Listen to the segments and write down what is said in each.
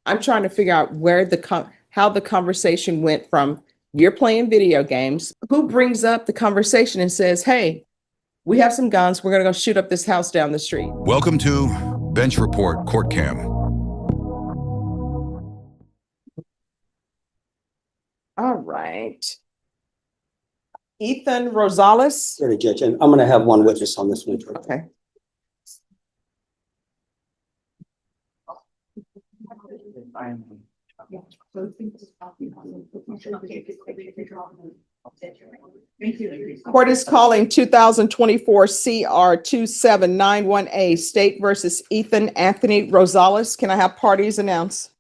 I'm trying to figure out where how the conversation went from you're playing video games. Who brings up the conversation and says, hey, we have some guns. We're going to go shoot up this house down the street. Welcome to Bench Report Court Cam. All right. Ethan Rosales. Sorry, Judge, and I'm going to have one witness on this one. Okay. Court is calling 2024 CR 2791A State versus Ethan Anthony Rosales. Can I have parties announced?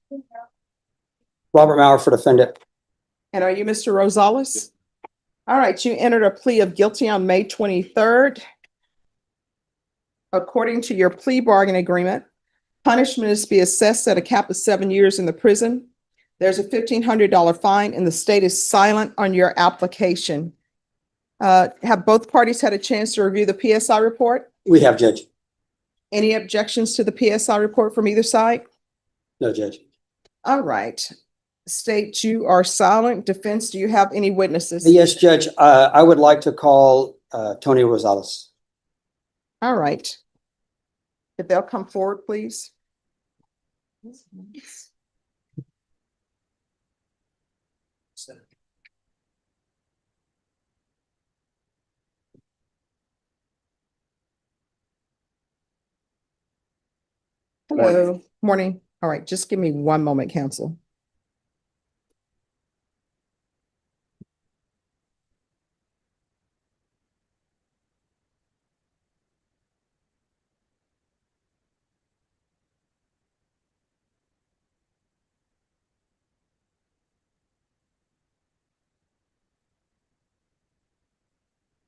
Robert Maurer for defendant. And are you Mr. Rosales? All right, you entered a plea of guilty on May 23rd. According to your plea bargain agreement, punishment is to be assessed at a cap of 7 years in the prison. There's a $1,500 fine and the state is silent on your application. Have both parties had a chance to review the PSI report? We have, Judge. Any objections to the PSI report from either side? No, Judge. All right. State, you are silent. Defense, do you have any witnesses? Yes, Judge. I would like to call Tony Rosales. All right. If they'll come forward, please. Hello. Morning. All right, just give me one moment, counsel.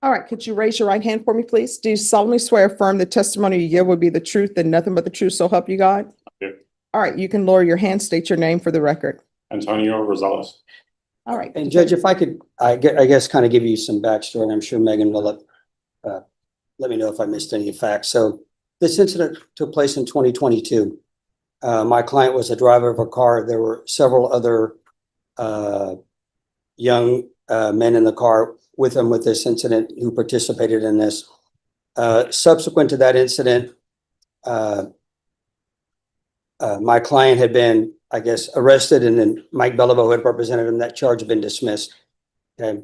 All right, could you raise your right hand for me, please? Do you solemnly swear affirm the testimony you give will be the truth and nothing but the truth, so help you God? Yeah. All right, you can lower your hand, state your name for the record. Antonio Rosales. All right. And Judge, if I could, I guess kind of give you some backstory, and I'm sure Megan will let me know if I missed any facts. So this incident took place in 2022. My client was a driver of a car. There were several other young men in the car with him with this incident who participated in this. Subsequent to that incident, my client had been, I guess, arrested, and then Mike Beliveau had represented him. That charge had been dismissed. Okay.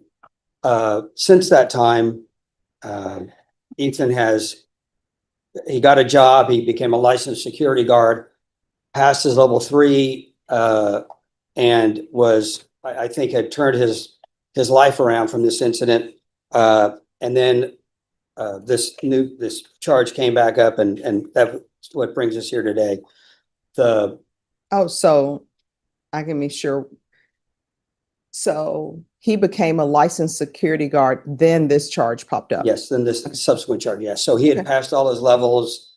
Since that time, Ethan he got a job. He became a licensed security guard, passed his level 3, and was, I think, had turned his life around from this incident. And then this charge came back up, and that's what brings us here today. Oh, so I can be sure. So he became a licensed security guard, then this charge popped up. Yes, then this subsequent charge, yes. So he had passed all his levels.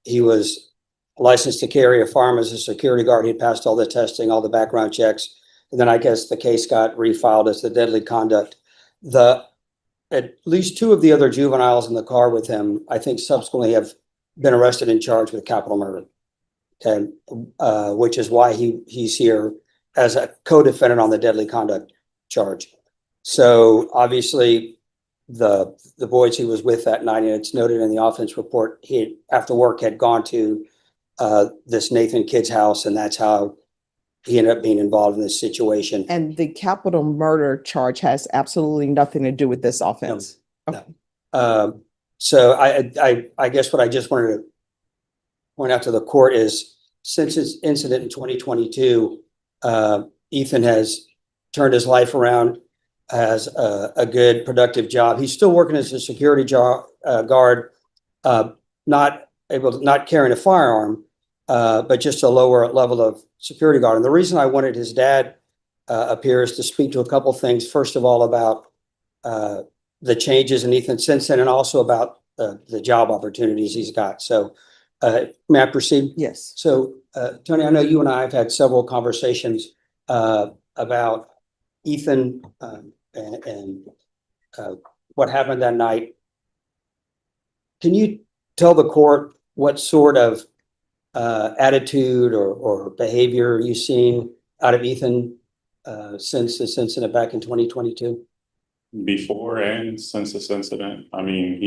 He was licensed to carry a firearm as a security guard. He had passed all the testing, all the background checks. And then I guess the case got refiled as the deadly conduct. At least 2 of the other juveniles in the car with him, I think, subsequently have been arrested and charged with capital murder. And which is why he's here as a co-defendant on the deadly conduct charge. So obviously the boys he was with that night, and it's noted in the offense report, he after work had gone to this Nathan kid's house, and that's how he ended up being involved in this situation. And the capital murder charge has absolutely nothing to do with this offense. No. So I guess what I just wanted to point out to the court is, since his incident in 2022, Ethan has turned his life around, has a good, productive job. He's still working as a security guard, not carrying a firearm, but just a lower level of security guard. And the reason I wanted his dad up here is to speak to a couple things. First of all, about the changes in Ethan since then, and also about the job opportunities he's got. So may I proceed? Yes. So Tony, I know you and I have had several conversations about Ethan and what happened that night. Can you tell the court what sort of attitude or behavior you've seen out of Ethan since this incident back in 2022? Before and since this incident, I mean,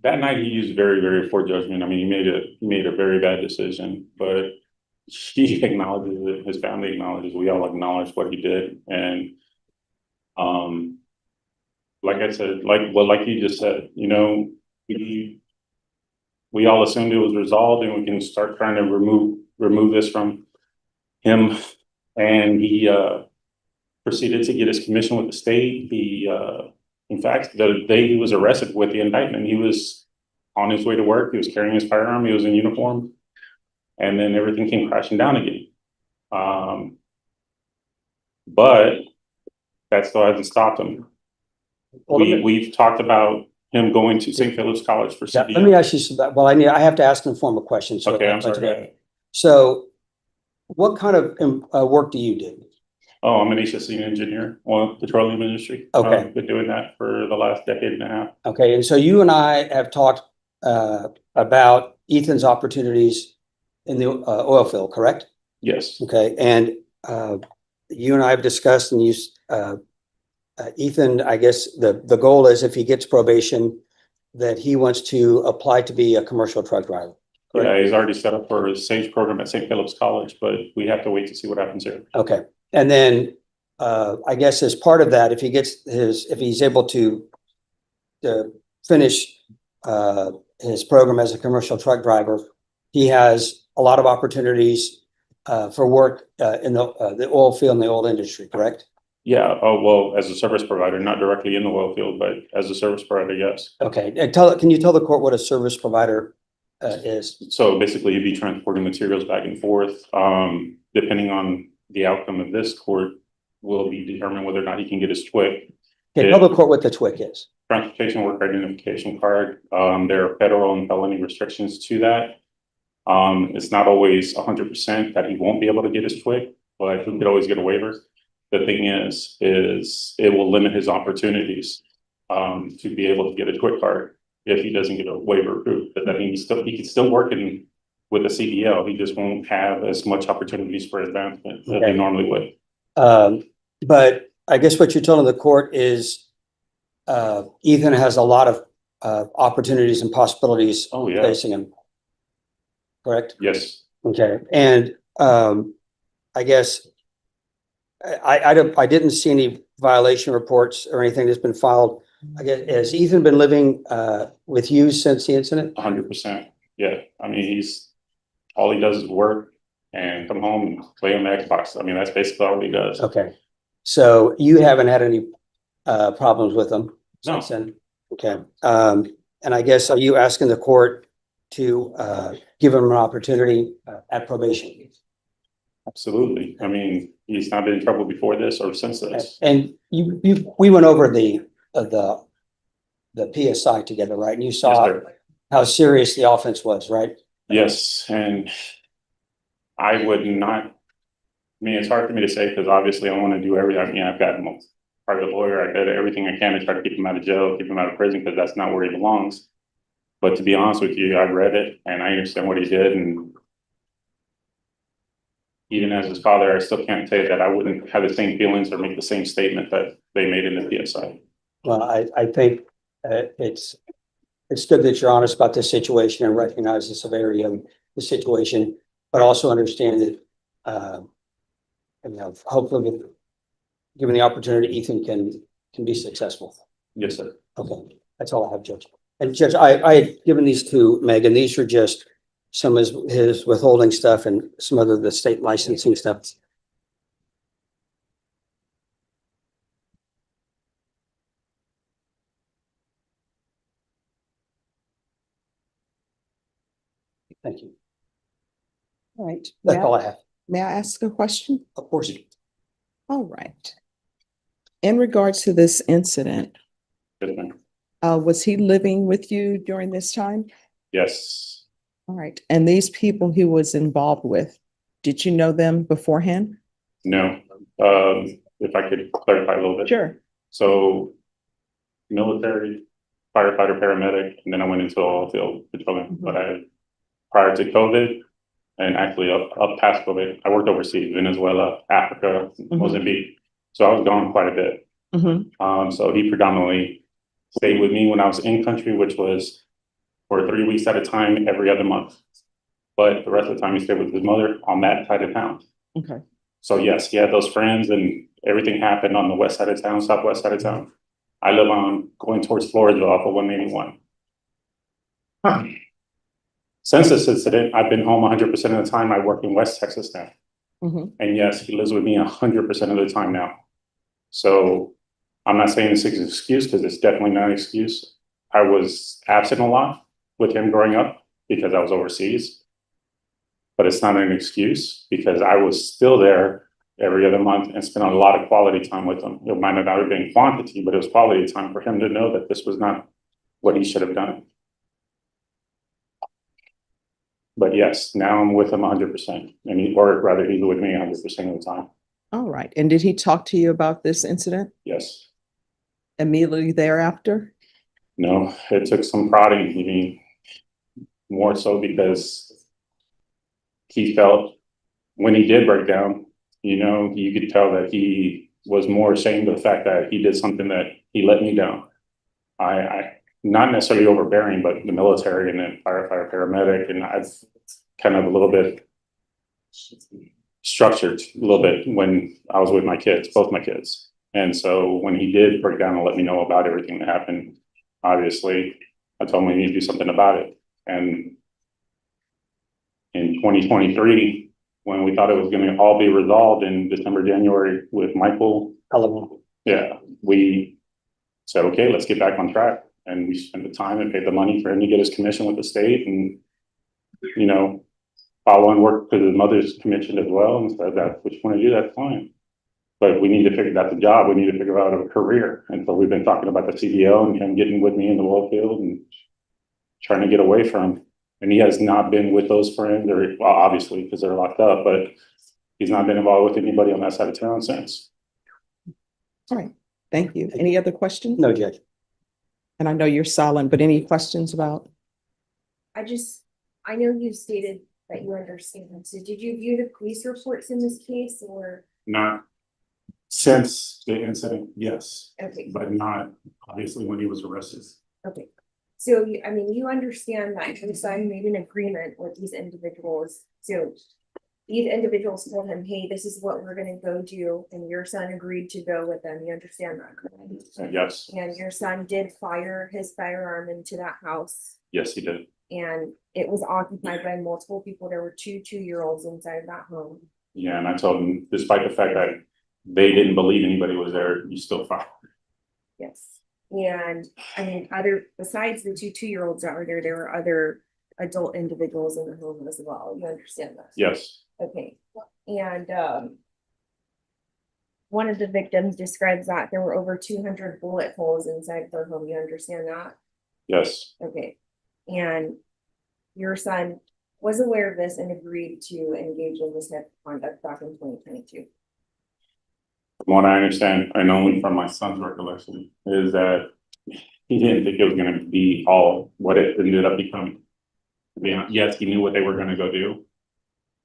that night he used very, very poor judgment. I mean, he made a very bad decision, but he acknowledges it, his family acknowledges, we all acknowledge what he did. And like I said, like you just said, you know, we all assumed it was resolved and we can start trying to remove this from him. And he proceeded to get his commission with the state. He in fact, the day he was arrested with the indictment, he was on his way to work. He was carrying his firearm. He was in uniform. And then everything came crashing down again. But that still hasn't stopped him. We've talked about him going to St. Philip's College for Yeah, CDL. let me ask you some, well, I have to ask informal questions. So Okay, I'm sorry. So what kind of work do you do? Oh, I'm an HSE engineer on petroleum industry. Okay. I've been doing that for the last decade and a half. Okay, and so you and I have talked about Ethan's opportunities in the oil field, correct? Yes. Okay, and you and I have discussed and Ethan, I guess the goal is if he gets probation, that he wants to apply to be a commercial truck driver. Correct? Yeah, he's already set up for a SAGE program at St. Philip's College, but we have to wait to see what happens here. Okay, and then I guess as part of that, if he's able to finish his program as a commercial truck driver, he has a lot of opportunities for work in the oil field and the oil industry, correct? Yeah, oh, well, as a service provider, not directly in the oil field, but as a service provider, yes. Okay, and can you tell the court what a service provider is? So basically you'd be transporting materials back and forth. Depending on the outcome of this court will be determined whether or not he can get his TWIC. Okay, tell the court what the TWIC is. Transportation Work Identification Card. There are federal and felony restrictions to that. It's not always 100% that he won't be able to get his TWIC, but he could always get a waiver. The thing is it will limit his opportunities to be able to get a TWIC card if he doesn't get a waiver approved. But that means he can still work with a CDL. He just won't have as much opportunities for advancement as he normally would. But I guess what you're telling the court is Ethan has a lot of opportunities and possibilities facing him. Correct? Yes. Okay, and I guess I didn't see any violation reports or anything that's been filed. I guess, has Ethan been living with you since the incident? 100%. Yeah. I mean, all he does is work and come home and play on the Xbox. I mean, that's basically all he does. Okay. So you haven't had any problems with him since then? Okay. And I guess, are you asking the court to give him an opportunity at probation? Absolutely. I mean, he's not been in trouble before this or since this. And we went over the PSI together, right? And you saw how serious the offense was, right? Yes. And I would not, I mean, it's hard for me to say because obviously I want to do everything. I mean, I've got a private lawyer. I did everything I can to try to keep him out of jail, keep him out of prison because that's not where he belongs. But to be honest with you, I read it and I understand what he did. And even as his father, I still can't say that I wouldn't have the same feelings or make the same statement that they made in the PSI. Well, I think it's good that you're honest about this situation and recognize the severity of the situation, but also understand that, hopefully, given the opportunity, Ethan can be successful. Yes, sir. Okay, that's all I have, Judge. And Judge, I had given these to Megan. These are just some of his withholding stuff and some of the state licensing stuff. Thank you. All right. That's all I have. May I ask a question? Of course. All right. In regards to this incident, Yes, ma'am. was he living with you during this time? Yes. All right. And these people he was involved with, did you know them beforehand? No. If I could clarify a little bit. Sure. So military firefighter, paramedic, and then I went into oil field petroleum. But prior to COVID, and actually up past COVID, I worked overseas, Venezuela, Africa, Mozambique. So I was gone quite a bit. So he predominantly stayed with me when I was in country, which was for 3 weeks at a time, every other month. But the rest of the time he stayed with his mother on that side of town. Okay. So yes, he had those friends and everything happened on the west side of town, southwest side of town. I live on going towards Floresville off of 181. Since this incident, I've been home 100% of the time. I work in West Texas now. And yes, he lives with me 100% of the time now. So I'm not saying this is an excuse because it's definitely not an excuse. I was absent a lot with him growing up because I was overseas. But it's not an excuse because I was still there every other month and spent a lot of quality time with him. It might not have been quantity, but it was quality time for him to know that this was not what he should have done. But yes, now I'm with him 100%, or rather, he's with me 100% of the time. All right. And did he talk to you about this incident Yes. immediately thereafter? No, it took some prodding. I mean, more so because he felt when he did break down, you know, you could tell that he was more ashamed of the fact that he did something that he let me down. I not necessarily overbearing, but the military and then firefighter, paramedic, and I've kind of a little bit structured a little bit when I was with my kids, both my kids. And so when he did break down and let me know about everything that happened, obviously I told him we need to do something about it. And in 2023, when we thought it was going to all be resolved in December, January with Michael, yeah, we said, okay, let's get back on track. And we spent the time and paid the money for him to get his commission with the state and, you know, follow and work with his mother's commission as well. And said, that's what you want to do, that's fine. But we need to figure out the job. We need to figure out a career. And so we've been talking about the CDL and him getting with me in the oil field and trying to get away from him. And he has not been with those friends, or well, obviously because they're locked up, but he's not been involved with anybody on that side of town since. All right. Thank you. Any other questions? No, Judge. And I know you're silent, but any questions about? I know you stated that you understand. So did you view the police reports in this case or? Not since the incident, yes. Okay. But not obviously when he was arrested. Okay. So, I mean, you understand that your son made an agreement with these individuals. So these individuals told him, hey, this is what we're going to go do. And your son agreed to go with them. You understand that, correct? Yes. And your son did fire his firearm into that house. Yes, he did. And it was occupied by multiple people. There were two 2-year-olds inside that home. Yeah, and I told him, despite the fact that they didn't believe anybody was there, you still fired. Yes. And I mean, besides the two 2-year-olds that were there were other adult individuals in the home as well. You understand that? Yes. Okay. And one of the victims describes that there were over 200 bullet holes inside their home. You understand that? Yes. Okay. And your son was aware of this and agreed to engage in this type of conduct back in 2022. From what I understand, and only from my son's recollection, is that he didn't think it was going to be all what it ended up becoming. Yes, he knew what they were going to go do,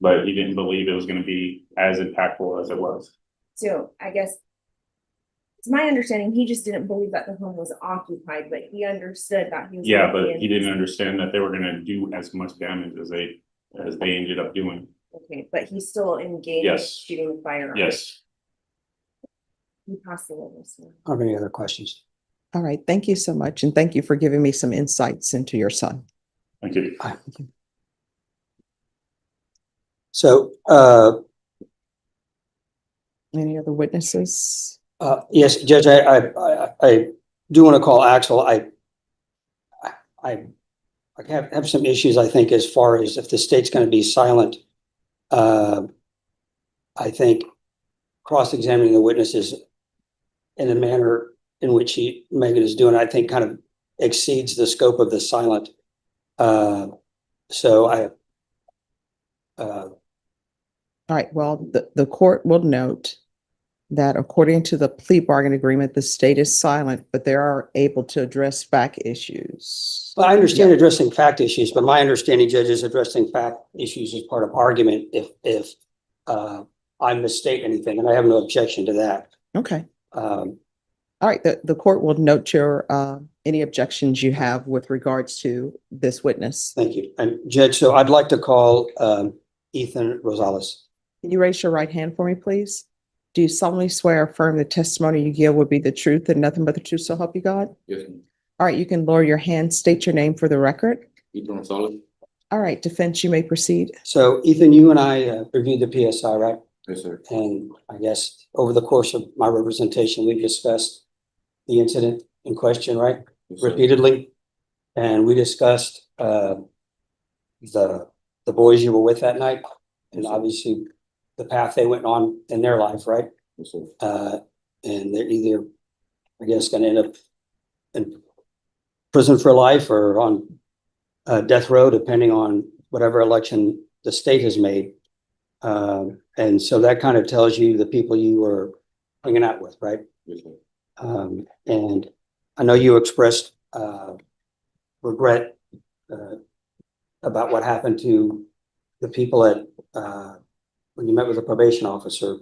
but he didn't believe it was going to be as impactful as it was. So I guess it's my understanding he just didn't believe that the home was occupied, but he understood that he was. Yeah, but he didn't understand that they were going to do as much damage as they ended up doing. Okay, but he still engaged. Yes. Shooting the firearm. Yes. You passed the witness. Have any other questions? All right. Thank you so much. And thank you for giving me some insights into your son. Thank you. So, Any other witnesses? yes, Judge, I do want to call Axel. I have some issues, I think, as far as if the state's going to be silent. I think cross-examining the witnesses in the manner in which Megan is doing, I think kind of exceeds the scope of the silent. All right. Well, the court will note that according to the plea bargain agreement, the state is silent, but they are able to address fact issues. Well, I understand addressing fact issues, but my understanding, Judge, is addressing fact issues as part of argument if I misstate anything, and I have no objection to that. Okay. Um, All right. The court will note your, any objections you have with regards to this witness. Thank you. And Judge, so I'd like to call Ethan Rosales. Can you raise your right hand for me, please? Do you solemnly swear or affirm the testimony you give will be the truth and nothing but the truth, so help you God? Yes, ma'am. All right, you can lower your hand, state your name for the record. Ethan Rosales? All right, defense, you may proceed. So Ethan, you and I reviewed the PSI, right? Yes, sir. And I guess over the course of my representation, we've discussed the incident in question, right? Yes, sir. Repeatedly. And we discussed the boys you were with that night, and obviously the path they went on in their life, right? Yes, sir. And they're either, I guess, gonna end up in prison for life or on death row, depending on whatever election the state has made. And so that kind of tells you the people you were hanging out with, right? Yes, sir. And I know you expressed regret about what happened to the people at when you met with the probation officer.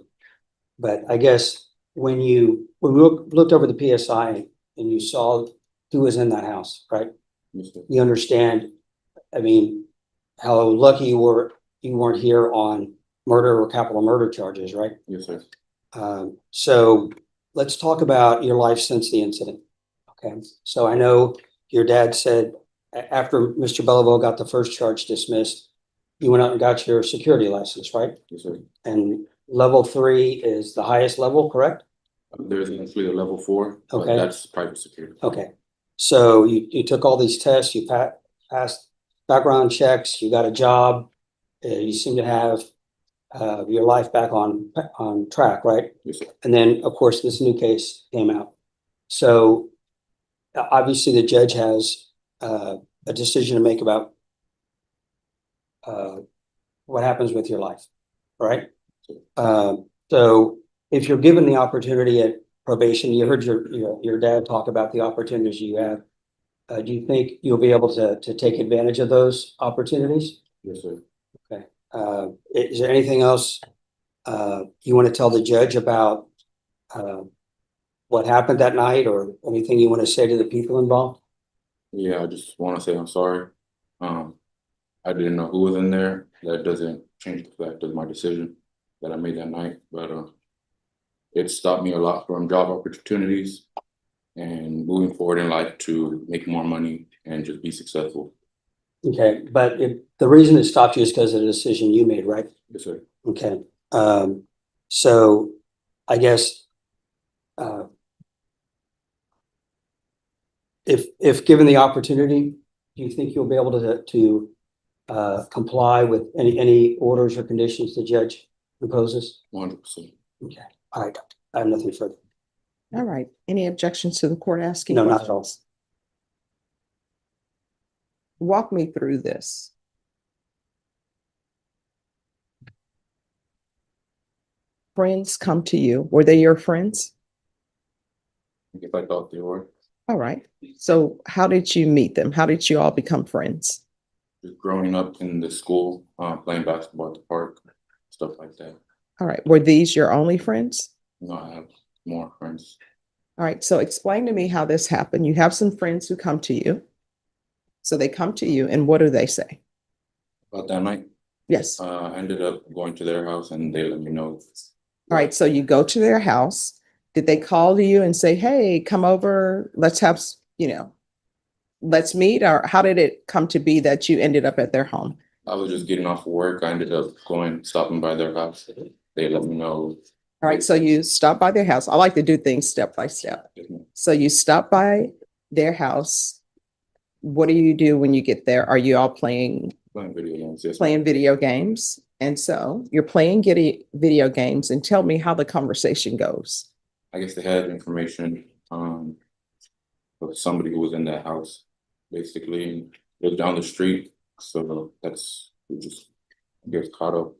But I guess when we looked over the PSI and you saw who was in that house, right? Yes, sir. You understand, I mean, how lucky you weren't here on murder or capital murder charges, right? Yes, sir. So let's talk about your life since the incident. Okay, so I know your dad said after Mr. Belleville got the first charge dismissed, you went out and got your security license, right? Yes, sir. And level 3 is the highest level, correct? There's actually a level 4, but Okay. that's private security. Okay, so you took all these tests, you passed background checks, you got a job, you seem to have your life back on track, right? Yes, sir. And then, of course, this new case came out. So obviously the judge has a decision to make about what happens with your life, right? So if you're given the opportunity at probation, you heard your dad talk about the opportunities you have. Do you think you'll be able to take advantage of those opportunities? Yes, sir. Is there anything else you want to tell the judge about what happened that night, or anything you want to say to the people involved? Yeah, I just want to say I'm sorry. I didn't know who was in there. That doesn't change the fact of my decision that I made that night, but it stopped me a lot from job opportunities and moving forward in life to make more money and just be successful. Okay, but the reason it stopped you is because of the decision you made, right? Yes, sir. Okay, so I guess if given the opportunity, do you think you'll be able to comply with any orders or conditions the judge imposes? 100%. Okay, all right, I have nothing further. All right. Any objections to the court asking? No, not at all. questions? Walk me through this. Friends come to you. Were they your friends? If I thought they were All right. So how did you meet them? How did you all become friends? just growing up in the school, playing basketball at the park, stuff like that. All right. Were these your only friends? I have more friends. All right. So explain to me how this happened. You have some friends who come to you. So they come to you and what do they say? About that night, Yes. I ended up going to their house and they let me know. All right. So you go to their house. Did they call to you and say, hey, come over, let's have, let's meet? Or how did it come to be that you ended up at their home? I was just getting off of work. I ended up stopping by their house. They let me know. All right. So you stop by their house. I like to do things step by step. So you stop by their house. What do you do when you get there? Are you all playing Video games. Yes, playing video games? And so you're playing video games, and tell me how the conversation goes. I guess they had information of somebody who was in that house, basically. It was down the street, so we just get caught up.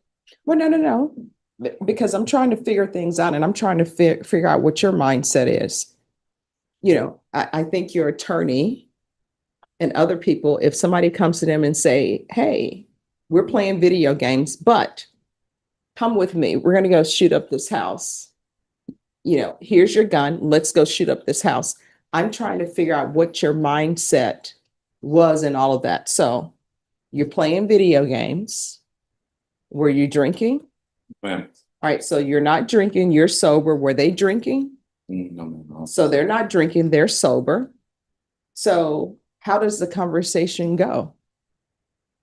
Well, no. Because I'm trying to figure things out and I'm trying to figure out what your mindset is. You know, I think your attorney and other people, if somebody comes to them and say, hey, we're playing video games, but come with me. We're going to go shoot up this house. You know, here's your gun. Let's go shoot up this house. I'm trying to figure out what your mindset was and all of that. So you're playing video games. Were you drinking? Ma'am, All right. So you're not drinking. You're sober. Were they drinking? no, no, no. So they're not drinking. They're sober. So how does the conversation go?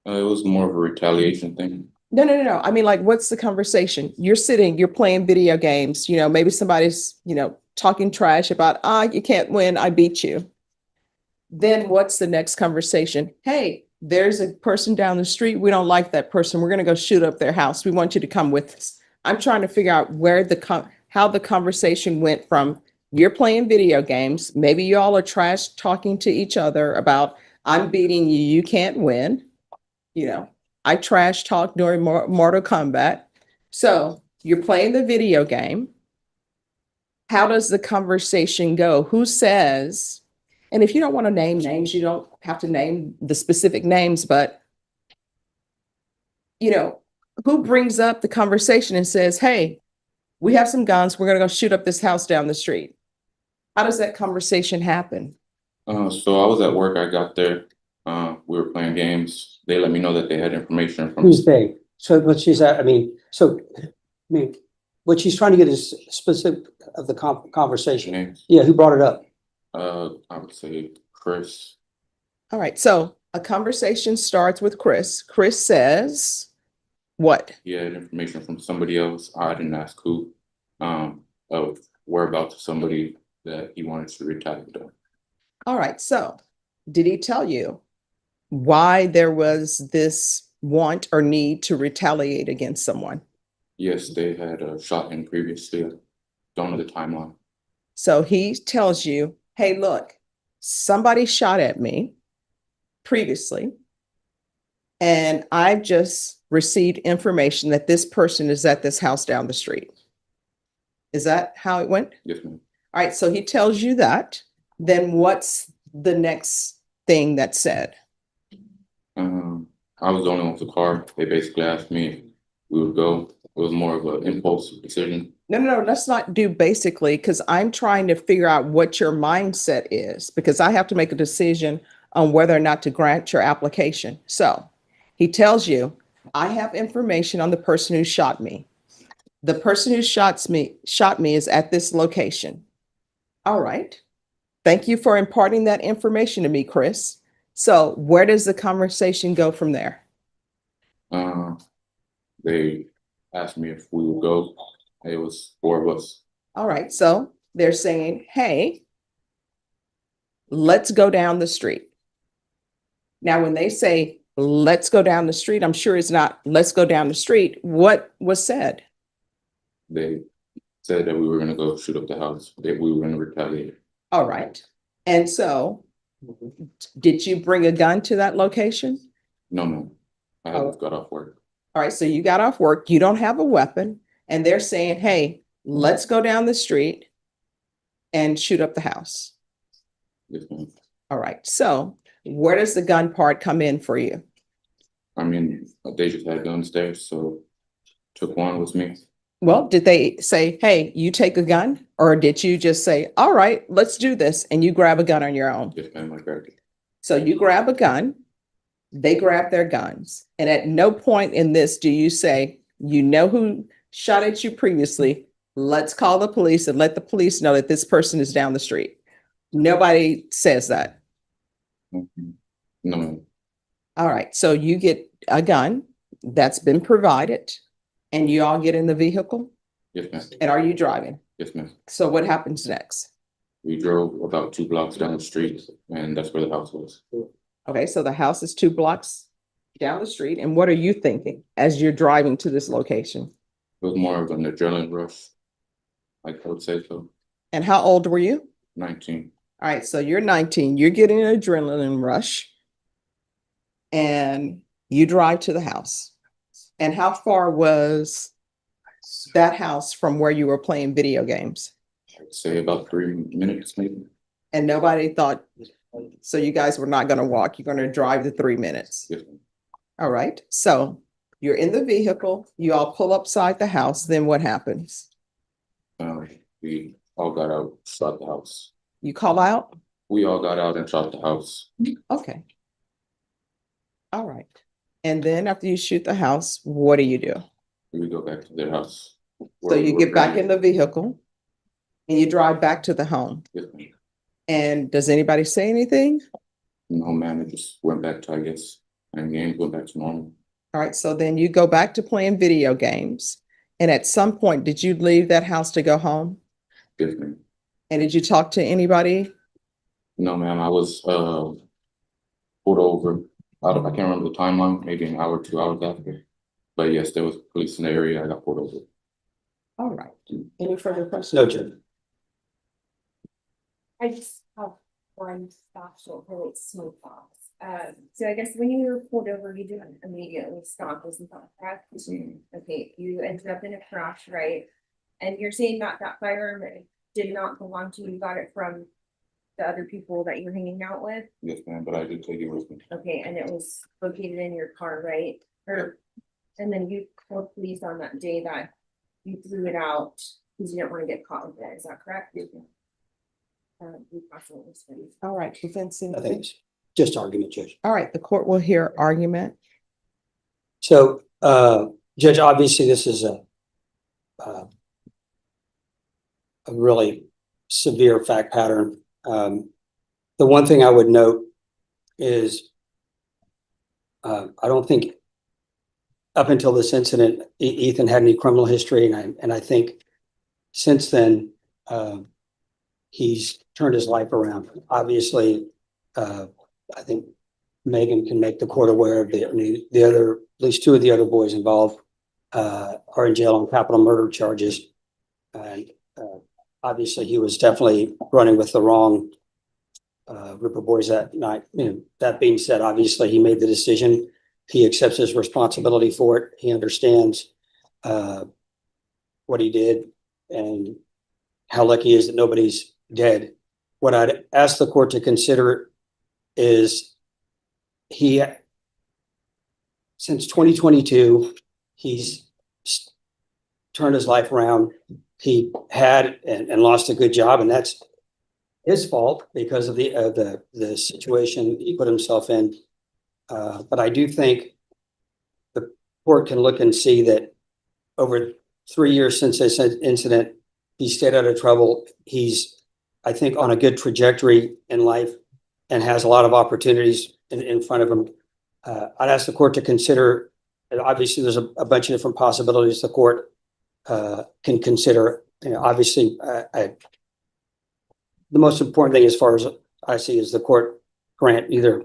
It was more of a retaliation thing. No. I mean, like, what's the conversation? You're sitting, you're playing video games, you know, maybe somebody's, you know, talking trash about, you can't win, I beat you. Then what's the next conversation? Hey, there's a person down the street. We don't like that person. We're going to go shoot up their house. We want you to come with us. I'm trying to figure out where how the conversation went from you're playing video games. Maybe y'all are trash talking to each other about, I'm beating you. You can't win. You know, I trash talk during Mortal Kombat. So you're playing the video game. How does the conversation go? Who says, and if you don't want to name names, you don't have to name the specific names, but you know, who brings up the conversation and says, hey, we have some guns. We're going to go shoot up this house down the street. How does that conversation happen? So I was at work. I got there. We were playing games. They let me know that they had information from. Who's they? So what she's at, what she's trying to get is specific of the conversation. Names. Yeah, who brought it up? I would say Chris. All right. So a conversation starts with Chris. Chris says, what? He had information from somebody else. I didn't ask who. Of whereabouts of somebody that he wanted to retaliate on. All right. So did he tell you why there was this want or need to retaliate against someone? Yes, they had shot him previously. Don't know the timeline. So he tells you, hey, look, somebody shot at me previously, and I've just received information that this person is at this house down the street. Is that how it went? Yes, ma'am. All right. So he tells you that. Then what's the next thing that's said? I was the only one with the car. They basically asked me if we would go. It was more of an impulsive decision. No. Let's not do basically, because I'm trying to figure out what your mindset is, because I have to make a decision on whether or not to grant your application. So he tells you, I have information on the person who shot me. The person who shot me is at this location. All right. Thank you for imparting that information to me, Chris. So where does the conversation go from there? They asked me if we would go. It was 4 of us. All right. So they're saying, hey, let's go down the street. Now, when they say, let's go down the street, I'm sure it's not, let's go down the street. What was said? They said that we were going to go shoot up the house, that we were going to retaliate. All right. And so did you bring a gun to that location? No. I had got off work. All right. So you got off work. You don't have a weapon. And they're saying, hey, let's go down the street and shoot up the house. Yes, ma'am. All right. So where does the gun part come in for you? I mean, they just had guns there, so took one with me. Well, did they say, hey, you take a gun? Or did you just say, all right, let's do this, and you grab a gun on your own? Yes, ma'am, I grabbed it. So you grab a gun, they grab their guns. And at no point in this do you say, you know who shot at you previously, let's call the police and let the police know that this person is down the street. Nobody says that. Mhm. No, ma'am. All right. So you get a gun that's been provided and you all get in the vehicle. Yes, ma'am. And are you driving? Yes, ma'am. So what happens next? We drove about 2 blocks down the street, and that's where the house was. Okay. So the house is 2 blocks down the street. And what are you thinking as you're driving to this location? It was more of an adrenaline rush, like I would say so. And how old were you? 19. All right. So you're 19, you're getting an adrenaline rush and you drive to the house. And how far was that house from where you were playing video games? I'd say about 3 minutes, maybe. And nobody thought, so you guys were not gonna walk, you're gonna drive the 3 minutes? Yes, ma'am. All right, so you're in the vehicle, you all pull upside the house, then what happens? We all got out, shot the house. You call out? We all got out and shot the house. Okay. All right. And then after you shoot the house, what do you do? We go back to their house. So you get back in the vehicle and you drive back to the home. Yes, ma'am. And does anybody say anything? No, ma'am, it just went back to, I guess, and games went back to normal. All right, so then you go back to playing video games. And at some point, did you leave that house to go home? Yes, ma'am. And did you talk to anybody? No, ma'am, I was pulled over. I can't remember the timeline, maybe an hour, 2 hours after. But yes, there was police in the area. I got pulled over. All right. Any further questions? No, Judge. I just have one factual relates to smoke box. So I guess when you were pulled over, you didn't immediately stop, isn't that correct? Yes, ma'am. Okay, you ended up in a crash, right? And you're saying that that firearm did not belong to you, you got it from the other people that you're hanging out with? Yes, ma'am, but I did take it with me. Okay, and it was located in your car, right? Or, and then you told police on that day that you threw it out because you didn't want to get caught with it, is that correct? Yes, ma'am. We possibly studied. All right, defense. I think it's just argument, Judge. All right, the court will hear argument. So, Judge, obviously this is a really severe fact pattern. The one thing I would note is I don't think up until this incident, Ethan had any criminal history, and I think since then he's turned his life around. Obviously, I think Megan can make the court aware of the other, at least two of the other boys involved are in jail on capital murder charges. And obviously he was definitely running with the wrong group of boys that night. You know, that being said, obviously he made the decision. He accepts his responsibility for it. He understands what he did and how lucky he is that nobody's dead. What I'd ask the court to consider is since 2022, he's turned his life around. He had and lost a good job, and that's his fault because of the situation he put himself in. But I do think the court can look and see that over 3 years since this incident, he stayed out of trouble. He's, I think, on a good trajectory in life and has a lot of opportunities in front of him. I'd ask the court to consider, and obviously there's a bunch of different possibilities the court can consider. You know, obviously, the most important thing as far as I see is the court grant either,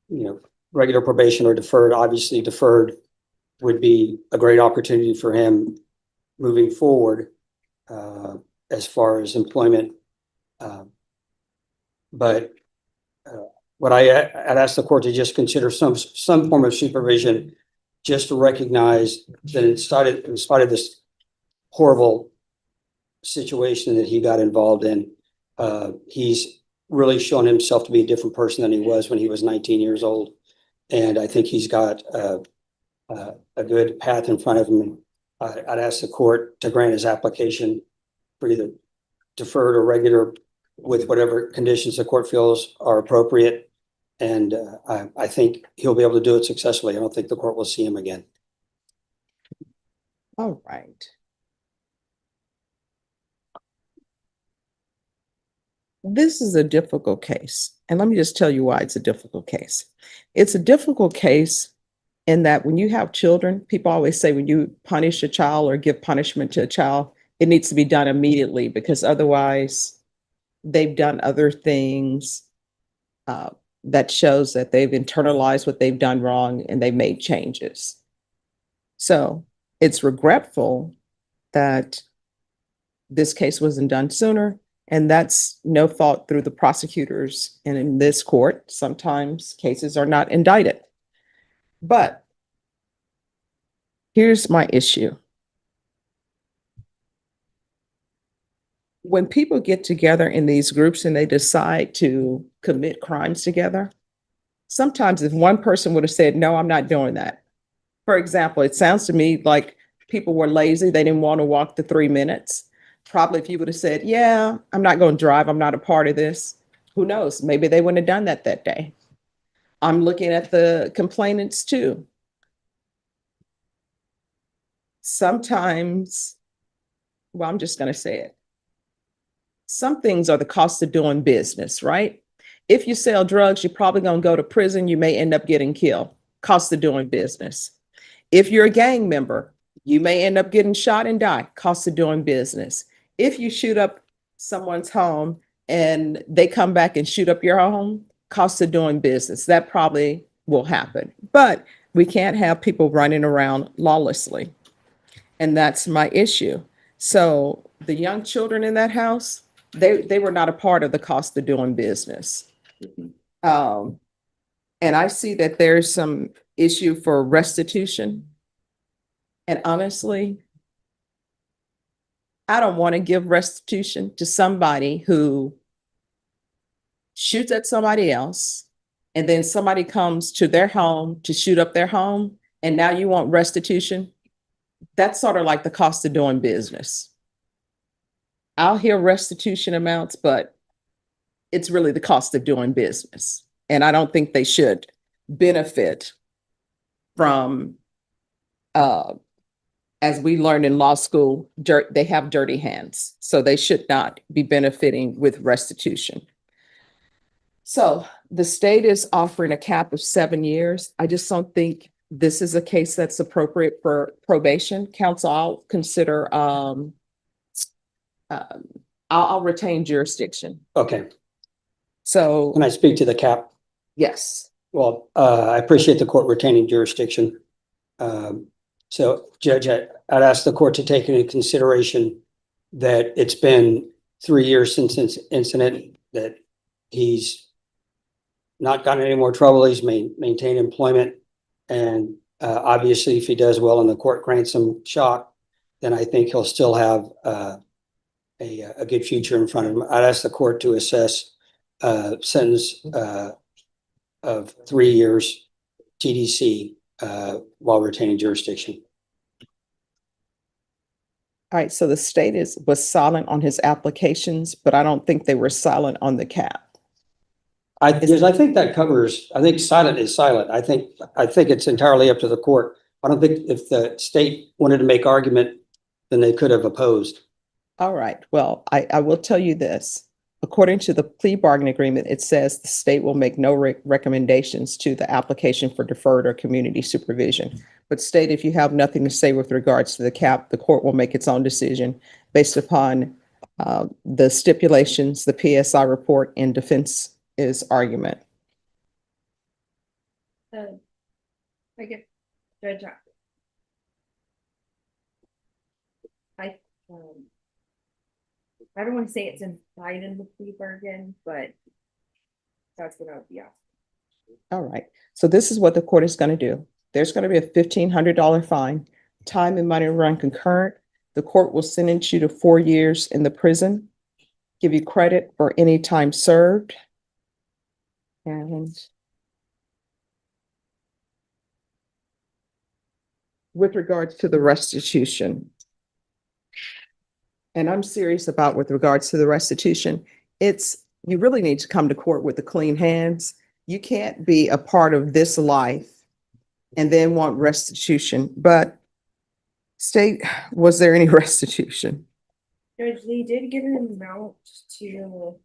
you know, regular probation or deferred. Obviously, deferred would be a great opportunity for him moving forward as far as employment. But what I'd ask the court to just consider some form of supervision, just to recognize that in spite of this horrible situation that he got involved in, he's really shown himself to be a different person than he was when he was 19 years old. And I think he's got a good path in front of him. I'd ask the court to grant his application for either deferred or regular with whatever conditions the court feels are appropriate. And I think he'll be able to do it successfully. I don't think the court will see him again. All right. This is a difficult case. And let me just tell you why it's a difficult case. It's a difficult case in that when you have children, people always say when you punish a child or give punishment to a child, it needs to be done immediately because otherwise they've done other things that shows that they've internalized what they've done wrong and they've made changes. So it's regretful that this case wasn't done sooner. And that's no fault through the prosecutors. And in this court, sometimes cases are not indicted. But here's my issue. when people get together in these groups and they decide to commit crimes together, sometimes if one person would have said, no, I'm not doing that. For example, it sounds to me like people were lazy. They didn't want to walk the 3 minutes. Probably if you would have said, yeah, I'm not going to drive. I'm not a part of this. Who knows? Maybe they wouldn't have done that that day. I'm looking at the complainants too. Sometimes, well, I'm just going to say it. Some things are the cost of doing business, right? If you sell drugs, you're probably going to go to prison. You may end up getting killed. Cost of doing business. If you're a gang member, you may end up getting shot and die. Cost of doing business. If you shoot up someone's home and they come back and shoot up your home, cost of doing business. That probably will happen. But we can't have people running around lawlessly. And that's my issue. So the young children in that house, they were not a part of the cost of doing business. And I see that there's some issue for restitution. And honestly, I don't want to give restitution to somebody who shoots at somebody else, and then somebody comes to their home to shoot up their home, and now you want restitution. That's sort of like the cost of doing business. I'll hear restitution amounts, but it's really the cost of doing business. And I don't think they should benefit from, as we learned in law school, they have dirty hands. So they should not be benefiting with restitution. So the state is offering a cap of 7 years. I just don't think this is a case that's appropriate for probation. Counsel, I'll consider, I'll retain jurisdiction. Okay, So, can I speak to the cap? yes. Well, I appreciate the court retaining jurisdiction. So Judge, I'd ask the court to take into consideration that it's been 3 years since this incident, that he's not gotten any more trouble. He's maintained employment. And obviously, if he does well and the court grants him shock, then I think he'll still have a good future in front of him. I'd ask the court to assess sentence of 3 years TDC while retaining jurisdiction. All right, so the state was silent on his applications, but I don't think they were silent on the cap. I think that covers, I think silent is silent. I think it's entirely up to the court. I don't think if the state wanted to make argument, then they could have opposed. All right, well, I will tell you this. According to the plea bargain agreement, it says the state will make no recommendations to the application for deferred or community supervision. But state, if you have nothing to say with regards to the cap, the court will make its own decision based upon the stipulations, the PSI report, and defense's argument. I get Judge. I don't want to say it's implied in the plea bargain, but that's what I would be asking. All right, so this is what the court is going to do. There's going to be a $1,500 fine. Time and money run concurrent. The court will sentence you to 4 years in the prison, give you credit for any time served. And with regards to the restitution, and I'm serious about with regards to the restitution, you really need to come to court with the clean hands. You can't be a part of this life and then want restitution. But state, was there any restitution? Judge, they did give an amount to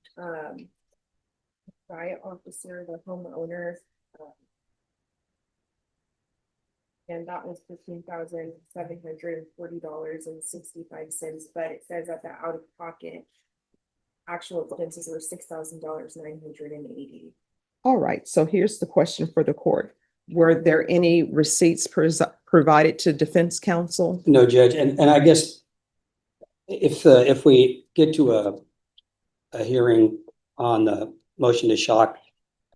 riot officer, the homeowner. And that was $15,740.65, but it says that the out of pocket actual expenses were $6,980. All right, so here's the question for the court. Were there any receipts provided to defense counsel? No, Judge, and I guess if we get to a hearing on the motion to shock,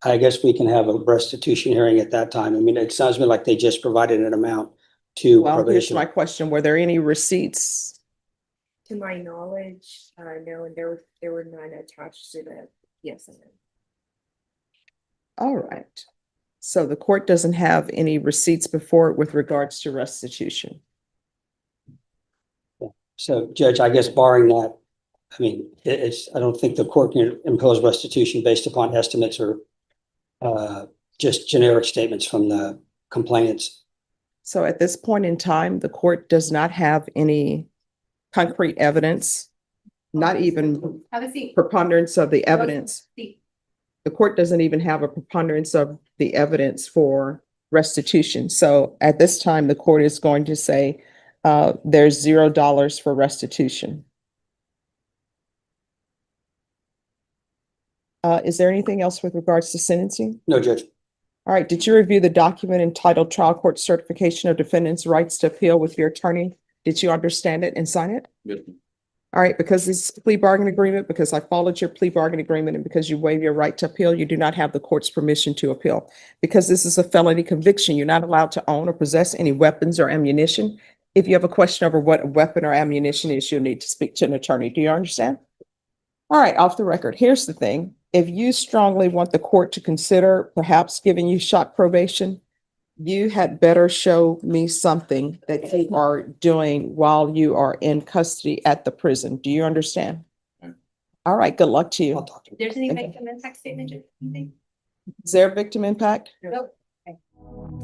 I guess we can have a restitution hearing at that time. I mean, it sounds to me like they just provided an amount to Well, here's probation. my question. Were there any receipts To my knowledge, no, and there were none attached to the PSN. All right. So the court doesn't have any receipts before it with regards to restitution. So Judge, I guess barring that, I mean, I don't think the court can impose restitution based upon estimates or just generic statements from the complainants. So at this point in time, the court does not have any concrete evidence, not even Have a seat. preponderance of the evidence. Seat. The court doesn't even have a preponderance of the evidence for restitution. So at this time, the court is going to say there's $0 for restitution. Is there anything else with regards to sentencing? No, Judge. All right, did you review the document entitled Trial Court Certification of Defendant's Rights to Appeal with your attorney? Did you understand it and sign it? Yes, All right, because this is a plea bargain agreement, because I followed your plea bargain agreement, and because you waive your right to appeal, you do not have the court's permission to appeal. Because this is a felony conviction, you're not allowed to own or possess any weapons or ammunition. If you have a question over what a weapon or ammunition is, you'll need to speak to an attorney. Do you understand? All right, off the record. Here's the thing. If you strongly want the court to consider perhaps giving you shock probation, you had better show me something that you are doing while you are in custody at the prison. Do you understand? Okay. All right, good luck to I'll you. Oh. talk to him. There's any Okay. victim impact statement, you think? Is there a victim impact? Nope.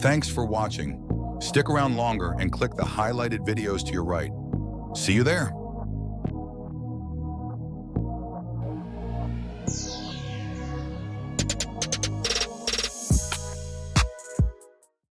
Thanks for watching. Stick around longer and click the highlighted videos to your right. See you there.